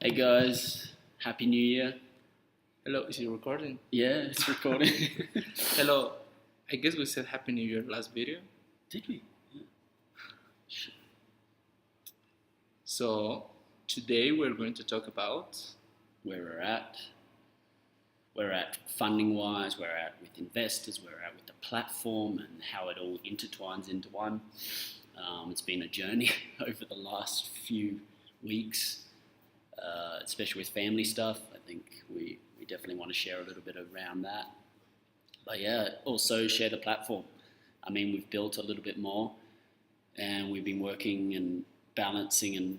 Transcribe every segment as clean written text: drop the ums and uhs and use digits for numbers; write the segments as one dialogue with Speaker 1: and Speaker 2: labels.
Speaker 1: Hey guys, Happy New Year.
Speaker 2: Hello, is it recording?
Speaker 1: Yeah, it's recording.
Speaker 2: Hello, I guess we said Happy New Year last video.
Speaker 1: Did we?
Speaker 2: So today we're going to talk about
Speaker 1: Where we're at. Where we're at funding wise, where we're at with investors, where we're at with the platform and how it all intertwines into one. It's been a journey over the last few weeks, especially with family stuff. I think we definitely want to share a little bit around that. But yeah, also share the platform. I mean, we've built a little bit more and we've been working and balancing and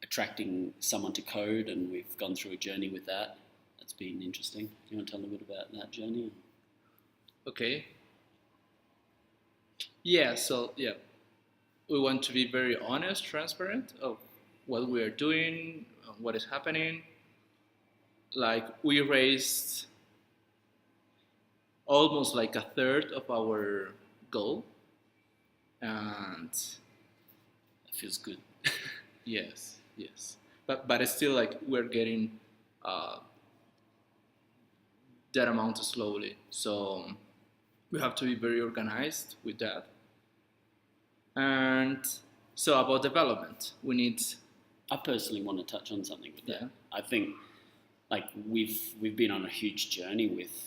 Speaker 1: attracting someone to code, and we've gone through a journey with that. That's been interesting. Do you want to tell a bit about that journey?
Speaker 2: okay. Yeah, we want to be very honest, transparent of what we are doing, what is happening. Like we raised almost like a third of our goal, and
Speaker 1: It feels good.
Speaker 2: yes, but it's still like we're getting uh, that amount slowly. So we have to be very organized with that. And so about development, we need
Speaker 1: I personally want to touch on something with that.
Speaker 2: yeah.
Speaker 1: I think like we've been on a huge journey with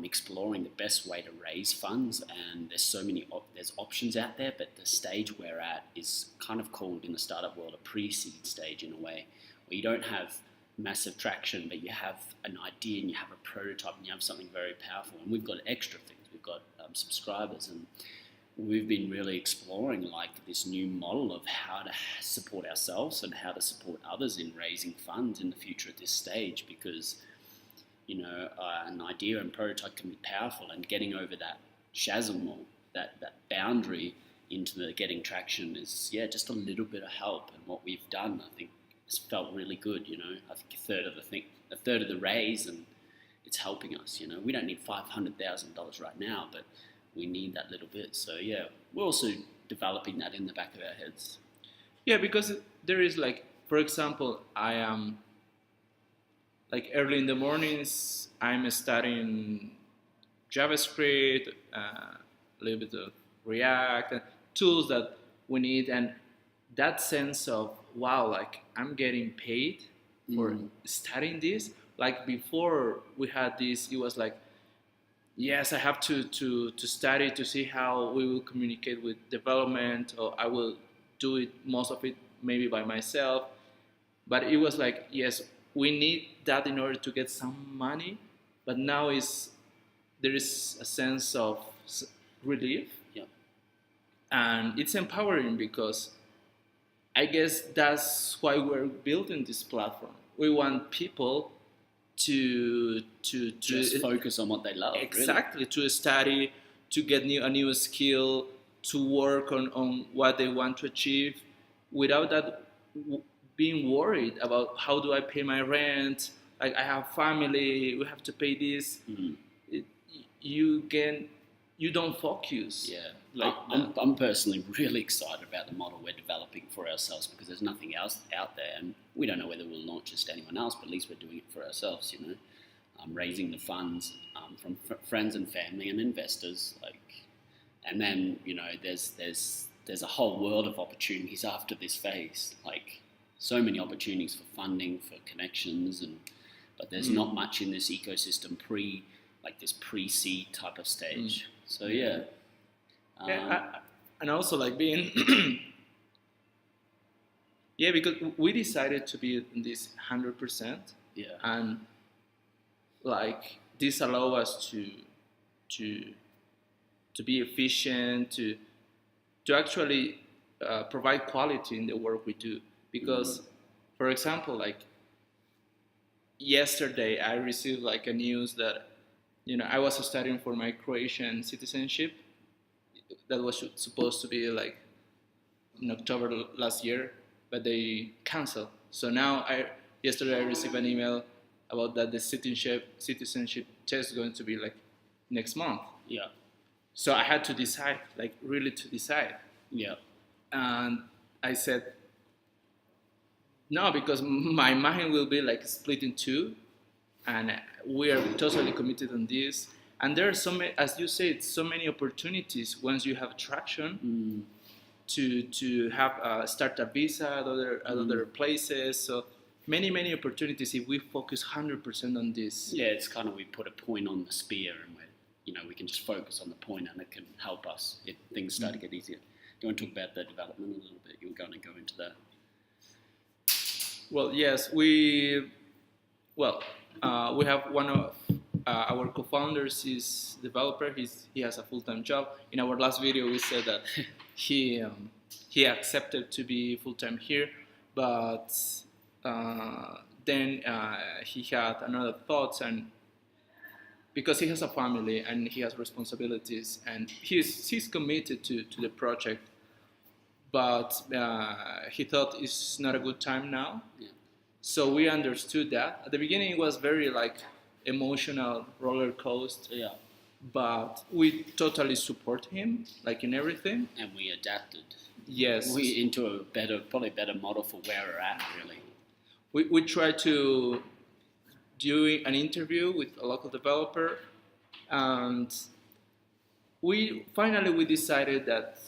Speaker 1: exploring the best way to raise funds, and there's so many there's options out there, but the stage we're at is kind of called in the startup world a pre-seed stage, in a way where you don't have massive traction, but you have an idea and you have a prototype and you have something very powerful. And we've got extra things. We've got subscribers, and we've been really exploring like this new model of how to support ourselves and how to support others in raising funds in the future at this stage, because an idea and prototype can be powerful, and getting over that chasm or that boundary into the getting traction is just a little bit of help. And what we've done, I think, has felt really good. I think a third of the raise, and it's helping us. We don't need $500,000 right now, but we need that little bit. So yeah, we're also developing that in the back of our heads.
Speaker 2: Yeah, because there is like, for example, I am like early in the mornings, I'm studying JavaScript, a little bit of React, tools that we need, and that sense of wow, like I'm getting paid for studying this. Like before we had this, it was like, yes, I have to study to see how we will communicate with development, or I will do it most of it maybe by myself. But it was like, yes, we need that in order to get some money. But now there is a sense of relief,
Speaker 1: Yeah.
Speaker 2: and it's empowering because I guess that's why we're building this platform. We want people to
Speaker 1: Just focus on what they love.
Speaker 2: exactly, to study, to get a new skill, to work on what they want to achieve without that being worried about how do I pay my rent, like I have family, we have to pay this.
Speaker 1: Really.
Speaker 2: it, you don't focus
Speaker 1: Yeah,
Speaker 2: like
Speaker 1: I'm personally really excited about the model we're developing for ourselves, because there's nothing else out there, and we don't know whether we'll launch this to anyone else, but at least we're doing it for ourselves. Raising the funds from friends and family and investors, and then there's a whole world of opportunities after this phase, like so many opportunities for funding, for connections, but there's not much in this ecosystem this pre-seed type of stage. So yeah.
Speaker 2: And also like being yeah, because we decided to be in this 100%,
Speaker 1: Yeah.
Speaker 2: and like this allow us to to be efficient, to actually provide quality in the work we do. Because for example, like yesterday I received like a news that I was studying for my Croatian citizenship that was supposed to be like in October last year, but they canceled. So now yesterday I received an email about that the citizenship test is going to be like next month.
Speaker 1: Yeah.
Speaker 2: So I had to decide, like really to decide.
Speaker 1: Yeah.
Speaker 2: And I said, No, because my mind will be like split in two, and we are totally committed on this. And there are so many, as you said, so many opportunities once you have traction to have start a visa at other places. So many opportunities if we focus 100% on this.
Speaker 1: Yeah, it's kind of we put a point on the spear and we can just focus on the point and it can help us if things start to get easier. Do you want to talk about that development a little bit? You were going to go into that.
Speaker 2: Well, yes, we have one of our co-founders is developer. He has a full-time job. In our last video, we said that he accepted to be full-time here, but then he had another thoughts, and because he has a family and he has responsibilities and he's committed to the project, but he thought it's not a good time now.
Speaker 1: Yeah.
Speaker 2: So we understood that. At the beginning it was very like emotional roller coaster.
Speaker 1: Yeah.
Speaker 2: But we totally support him, like in everything.
Speaker 1: And we adapted.
Speaker 2: Yes.
Speaker 1: We into a probably better model for where we're at, really.
Speaker 2: We tried to do an interview with a local developer, and we decided that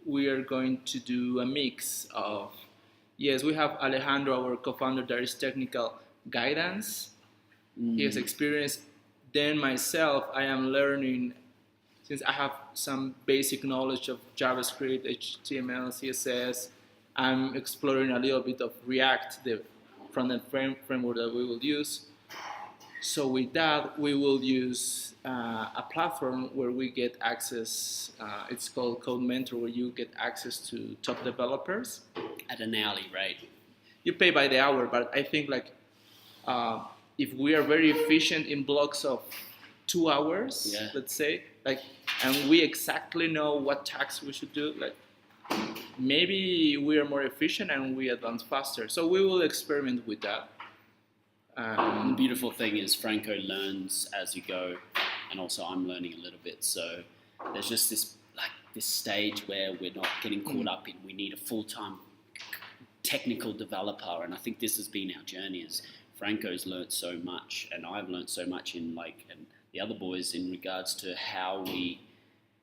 Speaker 2: we are going to do a mix of, yes, we have Alejandro, our co-founder, that is technical guidance. He has experience. Then myself, I am learning, since I have some basic knowledge of JavaScript, HTML, CSS, I'm exploring a little bit of React, the front-end framework that we will use. So with that, we will use a platform where we get access, it's called Code Mentor, where you get access to top developers.
Speaker 1: At an hourly rate.
Speaker 2: You pay by the hour, but I think like, if we are very efficient in blocks of 2 hours, let's say, like, and we exactly know what tasks we should do, like, maybe we are more efficient and we advance faster. So we will experiment with that.
Speaker 1: The beautiful thing is Franco learns as you go, and also I'm learning a little bit. So there's just this stage where we're not getting caught up in we need a full-time technical developer, and I think this has been our journey. Is Franco's learned so much, and I've learned so much and the other boys in regards to how we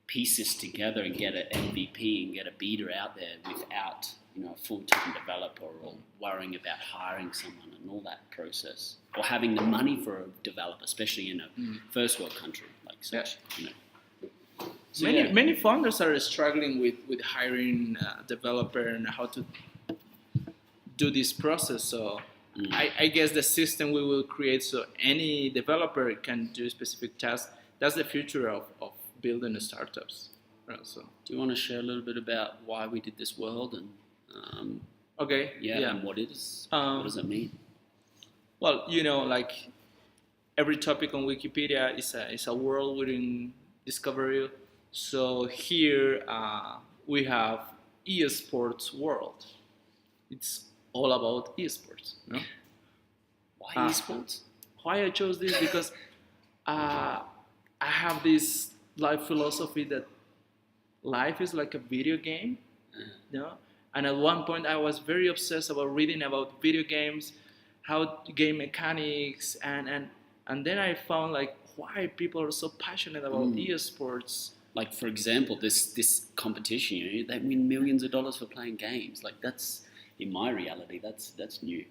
Speaker 1: piece this together and get an MVP and get a beta out there without a full-time developer or worrying about hiring someone and all that process, or having the money for a developer, especially in a first world country like such. So
Speaker 2: many founders are struggling with hiring a developer and how to do this process. So I guess the system we will create so any developer can do specific tasks. That's the future of building startups. So,
Speaker 1: do you want to share a little bit about why we did this world and
Speaker 2: okay,
Speaker 1: and what it is? What does it mean?
Speaker 2: Well, like every topic on Wikipedia is a world within DiscoveReel. So here we have esports world. It's all about esports. No?
Speaker 1: Why esports?
Speaker 2: Why I chose this? Because I have this life philosophy that life is like a video game. And at one point I was very obsessed about reading about video games, how game mechanics, and then I found like why people are so passionate about esports.
Speaker 1: Like for example, this competition, they win millions of dollars for playing games. Like that's, in my reality, that's new.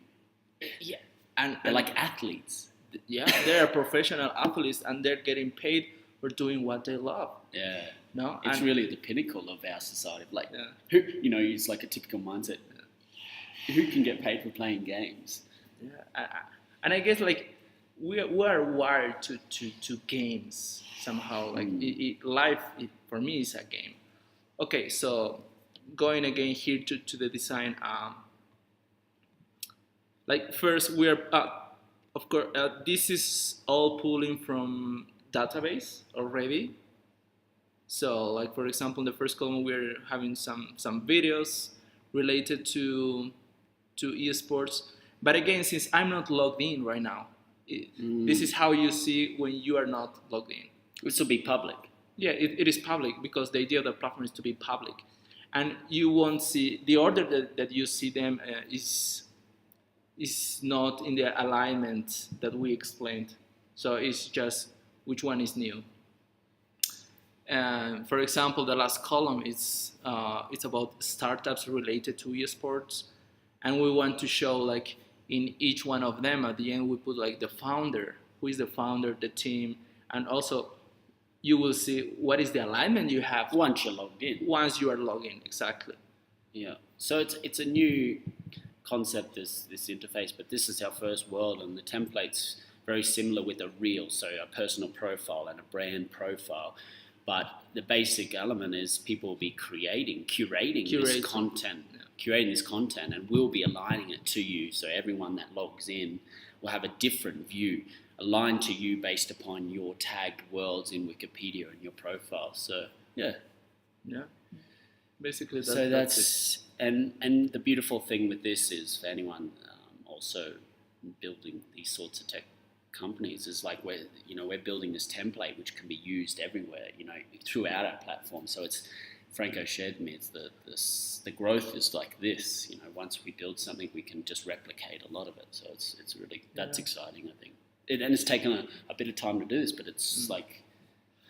Speaker 2: Yeah, and
Speaker 1: they're like athletes.
Speaker 2: Yeah, they're professional athletes and they're getting paid for doing what they love.
Speaker 1: Yeah.
Speaker 2: No,
Speaker 1: it's really the pinnacle of our society. Like, who, it's like a typical mindset. Who can get paid for playing games?
Speaker 2: Yeah, and I guess like we are wired to games somehow. Like life for me is a game. Okay, so going again here to the design. Like first we are of course this is all pulling from database already. So like for example in the first column we're having some videos related to esports, but again since I'm not logged in right now, this is how you see when you are not logged in.
Speaker 1: This will be public.
Speaker 2: Yeah, it is public because the idea of the platform is to be public, and you won't see the order that you see them is is not in the alignment that we explained. So it's just which one is new. And for example, the last column is it's about startups related to esports, and we want to show like in each one of them at the end we put like the founder, who is the founder, the team, and also you will see what is the alignment you have
Speaker 1: once you're logged in.
Speaker 2: Once you are logged in, exactly.
Speaker 1: Yeah. So it's a new concept, this interface, but this is our first world, and the template's very similar with a reel, so a personal profile and a brand profile. But the basic element is people will be curating this content, and we'll be aligning it to you. So everyone that logs in will have a different view, aligned to you based upon your tagged worlds in Wikipedia and your profile. So yeah.
Speaker 2: Basically,
Speaker 1: that's
Speaker 2: it.
Speaker 1: And the beautiful thing with this is for anyone also building these sorts of tech companies is like we're building this template which can be used everywhere, throughout our platform. So it's, Franco shared with me, it's the growth is like this. Once we build something, we can just replicate a lot of it. So it's really, that's exciting, I think. And it's taken a bit of time to do this, but it's like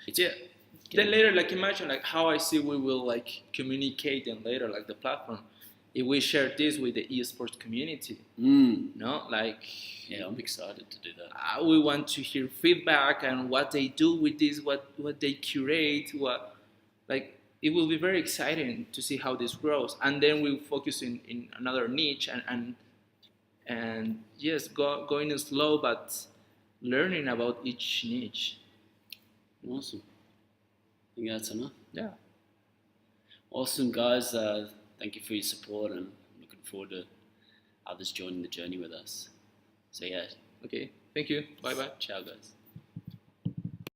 Speaker 2: Then later, like imagine like how I see we will like communicate and later like the platform. If we share this with the esports community,
Speaker 1: I'm excited to do that.
Speaker 2: We want to hear feedback and what they do with this, what they curate, it will be very exciting to see how this grows. And then we'll focus in another niche and yes, going slow but learning about each niche.
Speaker 1: Awesome. I think that's enough.
Speaker 2: Yeah.
Speaker 1: Awesome, guys. Thank you for your support, and I'm looking forward to others joining the journey with us. So yeah.
Speaker 2: Okay. Thank you. Bye-bye.
Speaker 1: Ciao, guys.